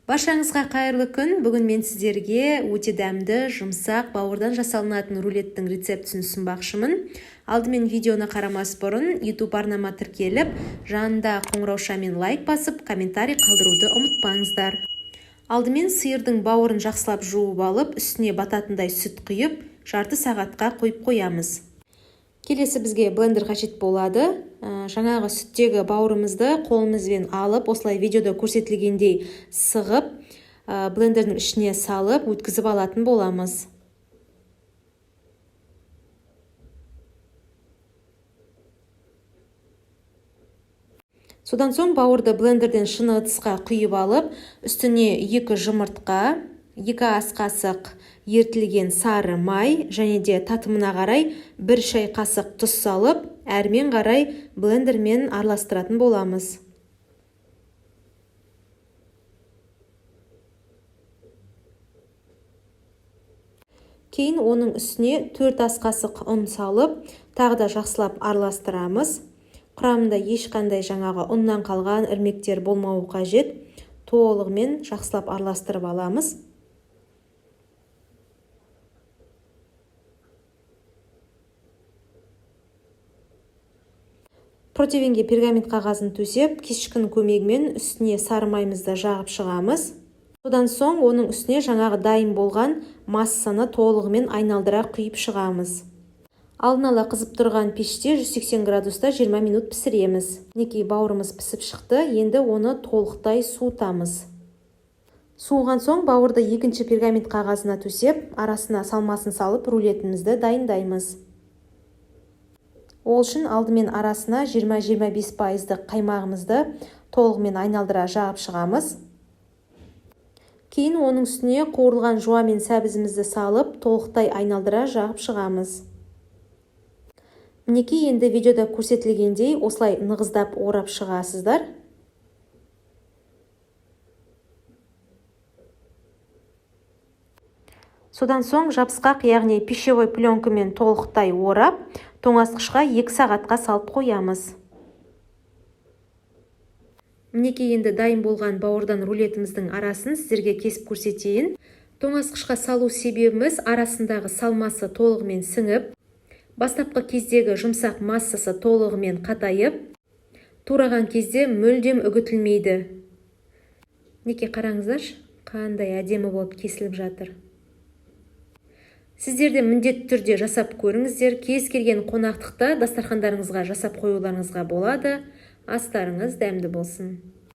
Баршаңызға қайырлы күн. Бүгін мен сіздерге өте дәмді, жұмсақ, бауырдан жасалынатын рулеттің рецептісін ұсынбақшымын. Алдымен видеоны қарамас бұрын YouTube арнама тіркеліп, жанында қоңыраушамен лайк басып, комментарий қалдыруды ұмытпаңыздар. Алдымен сиырдың бауырын жақсылап жуып алып, үстіне бататындай сүт құйып, жарты сағатқа қойып қоямыз. Келесі бізге блендер қажет болады. Жаңағы сүттегі бауырымызды қолымызбен алып, осылай видеода көрсетілгендей сығып, блендердің ішіне салып, өткізіп алатын боламыз. Содан соң бауырды блендерден шыны ыдысқа құйып алып, үстіне 2 жұмыртқа, 2 ас қасық ертілген сары май және де татымына қарай 1 шай қасық тұз салып, әрмен қарай блендермен араластыратын боламыз. Кейін оның үстіне 4 ас қасық ұн салып, тағы да жақсылап араластырамыз. Құрамында ешқандай жаңағы ұннан қалған ірмектер болмауы қажет. Толығымен жақсылап араластырып аламыз. Противенге пергамент қағазын төсеп, кесшінің көмегімен үстіне сары майымызды жағып шығамыз. Содан соң оның үстіне жаңағы дайын болған массаны толығымен айналдыра құйып шығамыз. Алдын ала қызып тұрған пеште 180 градуста 20 минут пісіреміз. Мінекей бауырымыз пісіп шықты, енді оны толықтай суытамыз. Суыған соң бауырды екінші пергамент қағазына төсеп, арасына салмасын салып рулетімізді дайындаймыз. Ол үшін алдымен арасына 20-25% қаймағымызды толығымен айналдыра жағып шығамыз. Кейін оның үстіне қуырылған жуа мен сәбізімізді салып, толықтай айналдыра жағып шығамыз. Мінекей енді видеода көрсетілгендей осылай нығыздап орап шығасыздар. Содан соң жабысқақ, яғни пищевой пленкамен толықтай орап, тоңазытқышқа 2 сағатқа салып қоямыз. Мінекей енді дайын болған бауырдан рулетіміздің арасын сіздерге кесіп көрсетейін. Тоңазытқышқа салу себебіміз арасындағы салмасы толығымен сіңіп, бастапқы кездегі жұмсақ массасы толығымен қатайып, тураған кезде мүлдем үгітілмейді. Мінекей қараңыздар, қандай әдемі болып кесіліп жатыр. Сіздерде міндетті түрде жасап көріңіздер. Кез келген қонақтықта дастархандарыңызға жасап қоюларыңызға болады. Астарыңыз дәмді болсын.